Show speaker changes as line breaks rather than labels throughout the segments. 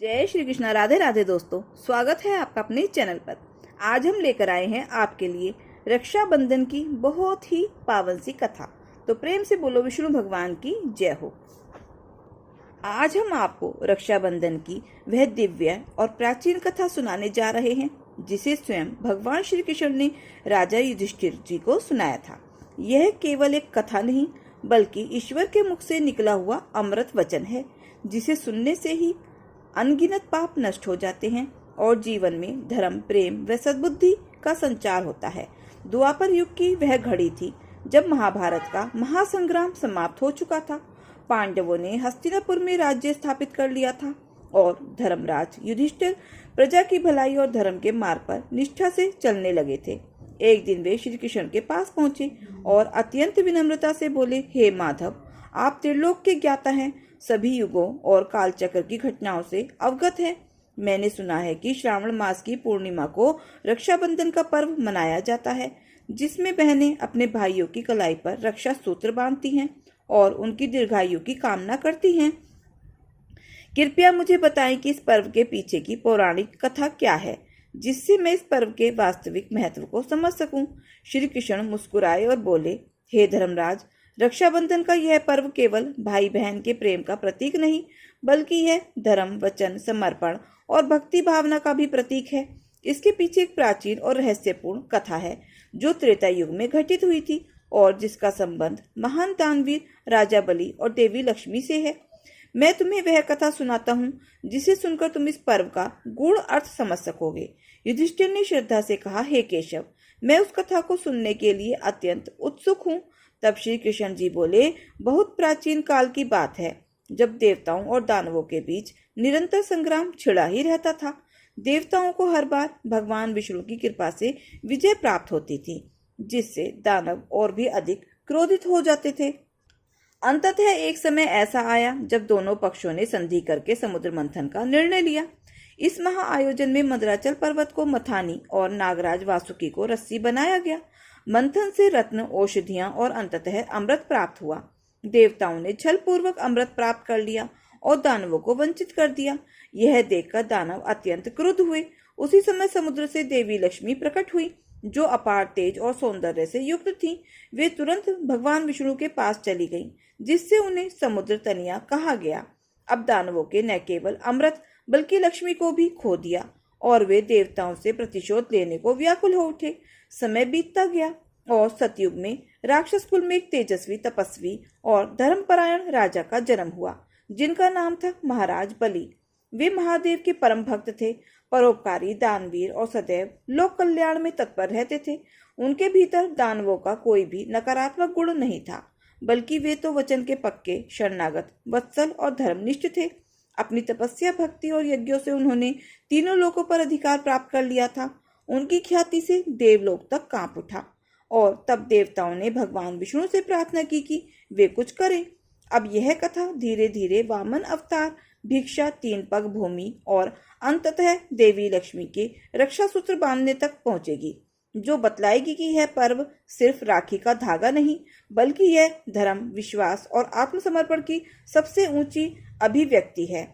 जय श्री कृष्ण। राधे राधे दोस्तों, स्वागत है आपका अपने चैनल पर। आज हम लेकर आए हैं आपके लिए रक्षाबंधन की बहुत ही पावन सी कथा। तो प्रेम से बोलो विष्णु भगवान की जय हो। आज हम आपको रक्षाबंधन की वह दिव्य और प्राचीन कथा सुनाने जा रहे हैं जिसे स्वयं भगवान श्री कृष्ण ने राजा युधिष्ठिर जी को सुनाया था। यह केवल एक कथा नहीं बल्कि ईश्वर के मुख से निकला हुआ अमृत वचन है जिसे सुनने से ही अनगिनत पाप नष्ट हो जाते हैं और जीवन में धर्म, प्रेम व सद्बुद्धि का संचार होता है। द्वापर युग की वह घड़ी थी जब महाभारत का महासंग्राम समाप्त हो चुका था। पांडवों ने हस्तिनापुर में राज्य स्थापित कर लिया था और धर्मराज युधिष्ठिर प्रजा की भलाई और धर्म के मार्ग पर निष्ठा से चलने लगे थे। एक दिन वे श्री कृष्ण के पास पहुंचे और अत्यंत विनम्रता से बोले, हे माधव, आप त्रिलोक के ज्ञाता हैं, सभी युगों और कालचक्र की घटनाओं से अवगत है। मैंने सुना है कि श्रावण मास की पूर्णिमा को रक्षाबंधन का पर्व मनाया जाता है जिसमें बहनें अपने भाइयों की कलाई पर रक्षा सूत्र बांधती हैं और उनकी दीर्घायु की कामना करती हैं। कृपया मुझे बताएं कि इस पर्व के पीछे की पौराणिक कथा क्या है जिससे मैं इस पर्व के वास्तविक महत्व को समझ सकूं। श्री कृष्ण मुस्कुराए और बोले, हे धर्मराज, रक्षाबंधन का यह पर्व केवल भाई बहन के प्रेम का प्रतीक नहीं बल्कि यह धर्म, वचन, समर्पण और भक्ति भावना का भी प्रतीक है। इसके पीछे एक प्राचीन और रहस्यपूर्ण कथा है जो त्रेता युग में घटित हुई थी और जिसका संबंध महान दानवीर राजा बलि और देवी लक्ष्मी से है। मैं तुम्हें वह कथा सुनाता हूँ जिसे सुनकर तुम इस पर्व का गूढ़ अर्थ समझ सकोगे। युधिष्ठिर ने श्रद्धा से कहा, हे केशव, मैं उस कथा को सुनने के लिए अत्यंत उत्सुक हूँ। तब श्री कृष्ण जी बोले, बहुत प्राचीन काल की बात है जब देवताओं और दानवों के बीच निरंतर संग्राम छिड़ा ही रहता था। देवताओं को हर बार भगवान विष्णु की कृपा से विजय प्राप्त होती थी जिससे दानव और भी अधिक क्रोधित हो जाते थे। अंततः एक समय ऐसा आया जब दोनों पक्षों ने संधि करके समुद्र मंथन का निर्णय लिया। इस महाआयोजन में मंदराचल पर्वत को मथानी और नागराज वासुकी को रस्सी बनाया गया। मंथन से रत्न, औषधियां और अंततः अमृत प्राप्त हुआ। देवताओं ने छल पूर्वक अमृत प्राप्त कर लिया और दानवों को वंचित कर दिया। यह देखकर दानव अत्यंत क्रुद्ध हुए। उसी समय समुद्र से देवी लक्ष्मी प्रकट हुई जो अपार तेज और सौंदर्य से युक्त थी। वे तुरंत भगवान विष्णु के पास चली गईं, जिससे उन्हें समुद्र तनिया कहा गया। अब दानवों के न केवल अमृत बल्कि लक्ष्मी को भी खो दिया और वे देवताओं से प्रतिशोध लेने को व्याकुल हो उठे। समय बीतता गया और सतयुग में राक्षस कुल में एक तेजस्वी, तपस्वी और धर्मपरायण राजा का जन्म हुआ जिनका नाम था महाराज बलि। वे महादेव के परम भक्त थे, परोपकारी, दानवीर और सदैव लोक कल्याण में तत्पर रहते थे। उनके भीतर दानवों का कोई भी नकारात्मक गुण नहीं था बल्कि वे तो वचन के पक्के, शरणागत, वत्सल और धर्मनिष्ठ थे। अपनी तपस्या, भक्ति और यज्ञों से उन्होंने तीनों लोकों पर अधिकार प्राप्त कर लिया था। उनकी ख्याति से देवलोक तक कांप उठा और तब देवताओं ने भगवान विष्णु से प्रार्थना की कि वे कुछ करें। अब यह कथा धीरे धीरे वामन अवतार, भिक्षा, 3 पग भूमि और अंततः देवी लक्ष्मी के रक्षा सूत्र बांधने तक पहुंचेगी जो बतलाएगी कि यह पर्व सिर्फ राखी का धागा नहीं बल्कि यह धर्म, विश्वास और आत्मसमर्पण की सबसे ऊंची अभिव्यक्ति है।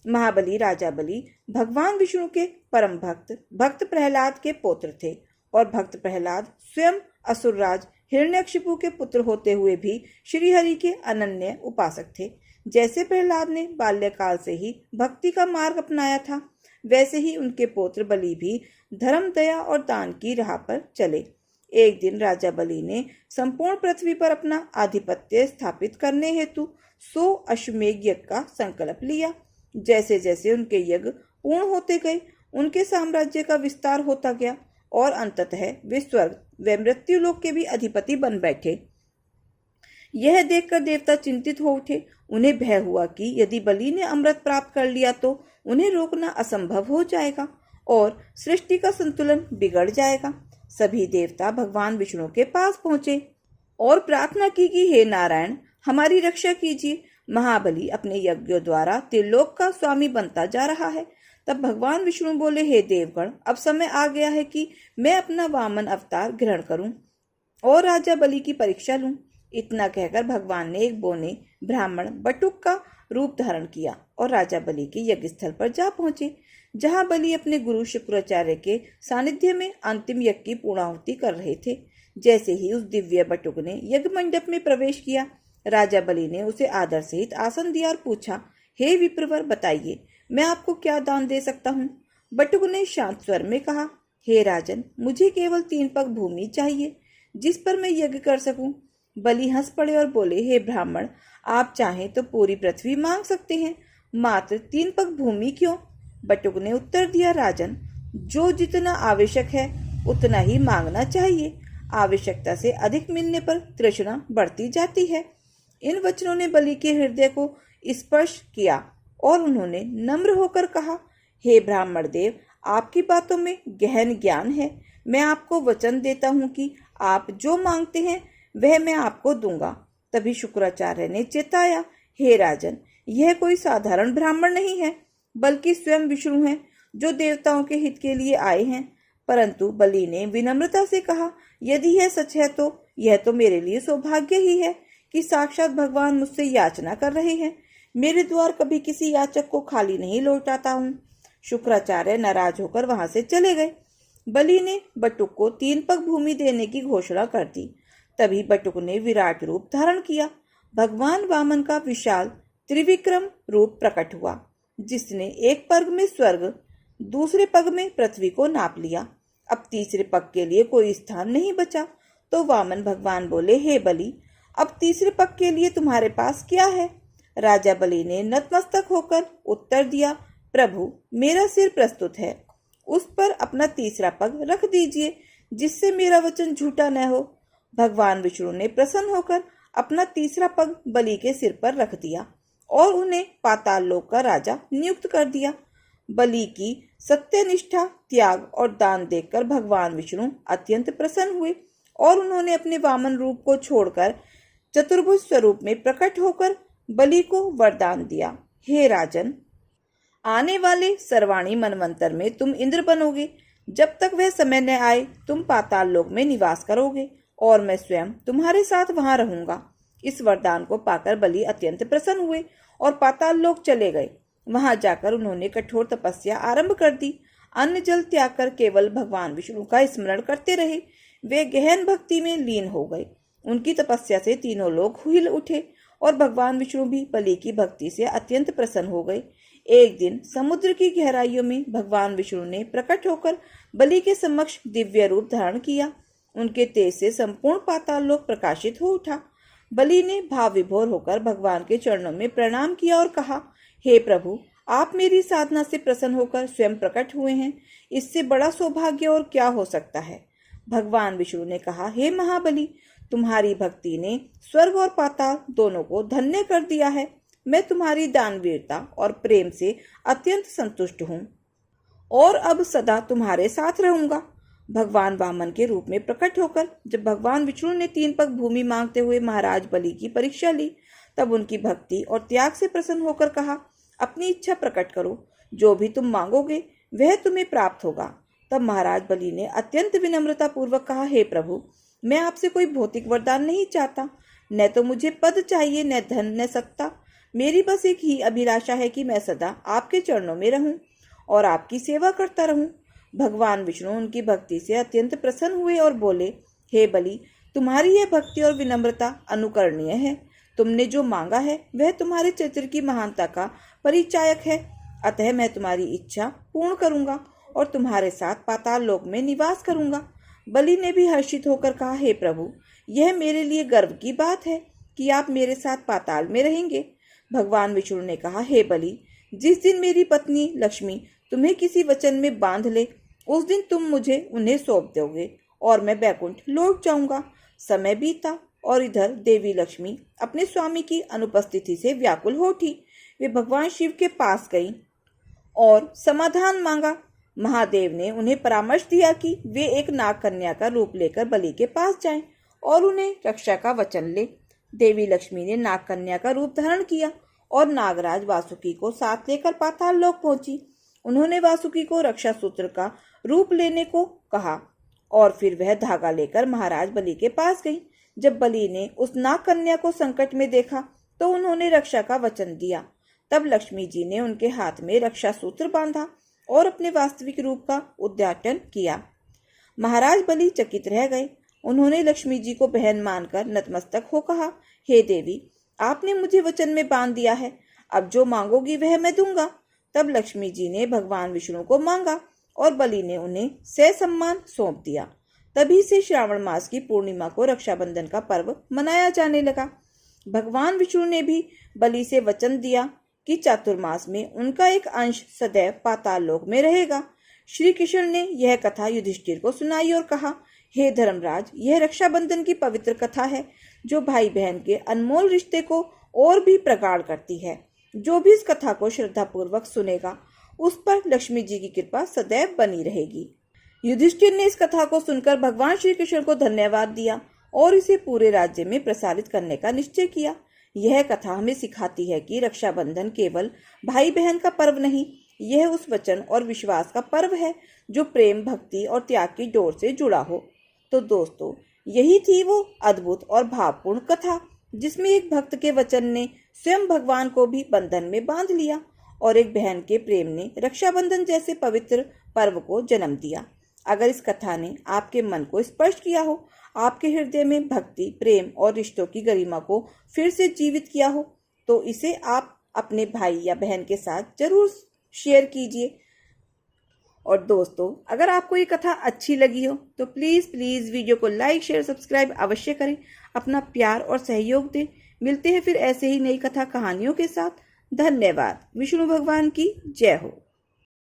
महाबली राजा बलि भगवान विष्णु के परम भक्त प्रहलाद के पुत्र थे और भक्त प्रहलाद स्वयं असुरराज हिरण्यकशिपु के पुत्र होते हुए भी श्रीहरि के अनन्य उपासक थे। जैसे प्रहलाद ने बाल्यकाल से ही भक्ति का मार्ग अपनाया था वैसे ही उनके पुत्र बलि भी धर्म, दया और दान की राह पर चले। एक दिन राजा बलि ने संपूर्ण पृथ्वी पर अपना आधिपत्य स्थापित करने हेतु 100 अश्वमेघ यज्ञ का संकल्प लिया। जैसे जैसे उनके यज्ञ पूर्ण होते गए उनके साम्राज्य का विस्तार होता गया और अंततः वे स्वर्ग व मृत्यु लोक के भी अधिपति बन बैठे। यह देखकर देवता चिंतित हो उठे। उन्हें भय हुआ कि यदि बलि ने अमृत प्राप्त कर लिया तो उन्हें रोकना असंभव हो जाएगा और सृष्टि का संतुलन बिगड़ जाएगा। सभी देवता भगवान विष्णु के पास पहुंचे और प्रार्थना की कि हे नारायण, हमारी रक्षा कीजिए। महाबली अपने यज्ञों द्वारा त्रिलोक का स्वामी बनता जा रहा है। तब भगवान विष्णु बोले, हे देवगण, अब समय आ गया है कि मैं अपना वामन अवतार ग्रहण करूं और राजा बलि की परीक्षा लूं। इतना कहकर भगवान ने एक बौने ब्राह्मण बटुक का रूप धारण किया और राजा बलि के यज्ञ स्थल पर जा पहुंचे, जहां बलि अपने गुरु शुक्राचार्य के सानिध्य में अंतिम यज्ञ की पूर्णाहुति कर रहे थे। जैसे ही उस दिव्य बटुक ने यज्ञ मंडप में प्रवेश किया, राजा बलि ने उसे आदर सहित आसन दिया और पूछा, हे विप्रवर, बताइए मैं आपको क्या दान दे सकता हूँ। बटुक ने शांत स्वर में कहा, हे राजन, मुझे केवल 3 पग भूमि चाहिए जिस पर मैं यज्ञ कर सकूं। बलि हंस पड़े और बोले, हे ब्राह्मण, आप चाहें तो पूरी पृथ्वी मांग सकते हैं, मात्र 3 पग भूमि क्यों? बटुक ने उत्तर दिया, राजन, जो जितना आवश्यक है उतना ही मांगना चाहिए। आवश्यकता से अधिक मिलने पर तृष्णा बढ़ती जाती है। इन वचनों ने बलि के हृदय को स्पर्श किया और उन्होंने नम्र होकर कहा, हे ब्राह्मण देव, आपकी बातों में गहन ज्ञान है। मैं आपको वचन देता हूँ कि आप जो मांगते हैं वह मैं आपको दूंगा। तभी शुक्राचार्य ने चेताया, हे राजन, यह कोई साधारण ब्राह्मण नहीं है, बल्कि स्वयं विष्णु है, जो देवताओं के हित के लिए आए हैं। परंतु बलि ने विनम्रता से कहा, यदि यह सच है तो यह तो मेरे लिए सौभाग्य ही है कि साक्षात भगवान मुझसे याचना कर रहे हैं। मेरे द्वार कभी किसी याचक को खाली नहीं लौटाता हूँ। शुक्राचार्य नाराज होकर वहां से चले गए। बलि ने बटुक को 3 पग भूमि देने की घोषणा कर दी। तभी बटुक ने विराट रूप धारण किया। भगवान वामन का विशाल त्रिविक्रम रूप प्रकट हुआ, जिसने एक पग में स्वर्ग, दूसरे पग में पृथ्वी को नाप लिया। अब तीसरे पग के लिए कोई स्थान नहीं बचा, तो वामन भगवान बोले, हे बलि, अब तीसरे पग के लिए तुम्हारे पास क्या है? राजा बलि ने नतमस्तक होकर उत्तर दिया, प्रभु, मेरा सिर प्रस्तुत है, उस पर अपना तीसरा पग रख दीजिए, जिससे मेरा वचन झूठा न हो। भगवान विष्णु ने प्रसन्न होकर अपना तीसरा पग बलि के सिर पर रख दिया और उन्हें पाताल लोक का राजा नियुक्त कर दिया। बलि की सत्यनिष्ठा, त्याग और दान देखकर भगवान विष्णु अत्यंत प्रसन्न हुए और उन्होंने अपने वामन रूप को छोड़कर चतुर्भुज स्वरूप में प्रकट होकर बलि को वरदान दिया, हे राजन, आने वाले सर्वाणी मनवंतर में तुम इंद्र बनोगे। जब तक वह समय न आए तुम पाताल लोक में निवास करोगे और मैं स्वयं तुम्हारे साथ वहां रहूंगा। इस वरदान को पाकर बलि अत्यंत प्रसन्न हुए और पाताल लोक चले गए। वहां जाकर उन्होंने कठोर तपस्या आरंभ कर दी। अन्न जल त्याग कर केवल भगवान विष्णु का स्मरण करते रहे। वे गहन भक्ति में लीन हो गए। उनकी तपस्या से तीनों लोग हिल उठे और भगवान विष्णु भी बलि की भक्ति से अत्यंत प्रसन्न हो गए। एक दिन समुद्र की गहराइयों में भगवान विष्णु ने प्रकट होकर बलि के समक्ष दिव्य रूप धारण किया। उनके तेज से संपूर्ण पाताल लोक प्रकाशित हो उठा। बलि ने भाव विभोर होकर भगवान के चरणों में प्रणाम किया और कहा, हे प्रभु, आप मेरी साधना से प्रसन्न होकर स्वयं प्रकट हुए हैं। इससे बड़ा सौभाग्य और क्या हो सकता है? भगवान विष्णु ने कहा, हे महाबली, तुम्हारी भक्ति ने स्वर्ग और पाताल दोनों को धन्य कर दिया है। मैं तुम्हारी दानवीरता और प्रेम से अत्यंत संतुष्ट हूँ और अब सदा तुम्हारे साथ रहूंगा। भगवान वामन के रूप में प्रकट होकर जब भगवान विष्णु ने 3 पग भूमि मांगते हुए महाराज बलि की परीक्षा ली, तब उनकी भक्ति और त्याग से प्रसन्न होकर कहा, अपनी इच्छा प्रकट करो, जो भी तुम मांगोगे वह तुम्हें प्राप्त होगा। तब महाराज बलि ने अत्यंत विनम्रता पूर्वक कहा, हे प्रभु, मैं आपसे कोई भौतिक वरदान नहीं चाहता। न तो मुझे पद चाहिए, न धन, न सत्ता। मेरी बस एक ही अभिलाषा है कि मैं सदा आपके चरणों में रहूं और आपकी सेवा करता रहूं। भगवान विष्णु उनकी भक्ति से अत्यंत प्रसन्न हुए और बोले, हे बलि, तुम्हारी यह भक्ति और विनम्रता अनुकरणीय है। तुमने जो मांगा है वह तुम्हारे चरित्र की महानता का परिचायक है। अतः मैं तुम्हारी इच्छा पूर्ण करूंगा और तुम्हारे साथ पाताल लोक में निवास करूंगा। बलि ने भी हर्षित होकर कहा, हे प्रभु, यह मेरे लिए गर्व की बात है कि आप मेरे साथ पाताल में रहेंगे। भगवान विष्णु ने कहा, हे बलि, जिस दिन मेरी पत्नी लक्ष्मी तुम्हें किसी वचन में बांध ले, उस दिन तुम मुझे उन्हें सौंप दोगे और मैं बैकुंठ लौट जाऊंगा। समय बीता और इधर देवी लक्ष्मी अपने स्वामी की अनुपस्थिति से व्याकुल हो उठी। वे भगवान शिव के पास गईं और समाधान मांगा। महादेव ने उन्हें परामर्श दिया कि वे एक नाग कन्या का रूप लेकर बलि के पास जाएं और उन्हें रक्षा का वचन ले। देवी लक्ष्मी ने नाग कन्या का रूप धारण किया और नागराज वासुकी को साथ लेकर पाताल लोक पहुंची। उन्होंने वासुकी को रक्षा सूत्र का रूप लेने को कहा और फिर वह धागा लेकर महाराज बलि के पास गई। जब बलि ने उस नाग कन्या को संकट में देखा तो उन्होंने रक्षा का वचन दिया। तब लक्ष्मी जी ने उनके हाथ में रक्षा सूत्र बांधा और अपने वास्तविक रूप का उद्घाटन किया। महाराज बलि चकित रह गए। उन्होंने लक्ष्मी जी को बहन मानकर नतमस्तक हो कहा, हे देवी, आपने मुझे वचन में बांध दिया है, अब जो मांगोगी वह मैं दूंगा। तब लक्ष्मी जी ने भगवान विष्णु को मांगा और बलि ने उन्हें ससम्मान सौंप दिया। तभी से श्रावण मास की पूर्णिमा को रक्षाबंधन का पर्व मनाया जाने लगा। भगवान विष्णु ने भी बलि से वचन दिया कि चातुर्मास में उनका एक अंश सदैव पाताल लोक में रहेगा। श्री कृष्ण ने यह कथा युधिष्ठिर को सुनाई और कहा, हे धर्मराज, यह रक्षाबंधन की पवित्र कथा है जो भाई बहन के अनमोल रिश्ते को और भी प्रगाढ़ करती है। जो भी इस कथा को श्रद्धा पूर्वक सुनेगा उस पर लक्ष्मी जी की कृपा सदैव बनी रहेगी। युधिष्ठिर ने इस कथा को सुनकर भगवान श्री कृष्ण को धन्यवाद दिया और इसे पूरे राज्य में प्रसारित करने का निश्चय किया। यह कथा हमें सिखाती है कि रक्षाबंधन केवल भाई बहन का पर्व नहीं, यह उस वचन और विश्वास का पर्व है जो प्रेम, भक्ति और त्याग की डोर से जुड़ा हो। तो दोस्तों, यही थी वो अद्भुत और भावपूर्ण कथा जिसमें एक भक्त के वचन ने स्वयं भगवान को भी बंधन में बांध लिया और एक बहन के प्रेम ने रक्षाबंधन जैसे पवित्र पर्व को जन्म दिया। अगर इस कथा ने आपके मन को स्पर्श किया हो, आपके हृदय में भक्ति, प्रेम और रिश्तों की गरिमा को फिर से जीवित किया हो, तो इसे आप अपने भाई या बहन के साथ जरूर शेयर कीजिए। और दोस्तों, अगर आपको ये कथा अच्छी लगी हो तो प्लीज़ वीडियो को लाइक, शेयर, सब्सक्राइब अवश्य करें। अपना प्यार और सहयोग दें। मिलते हैं फिर ऐसे ही नई कथा कहानियों के साथ। धन्यवाद। विष्णु भगवान की जय हो।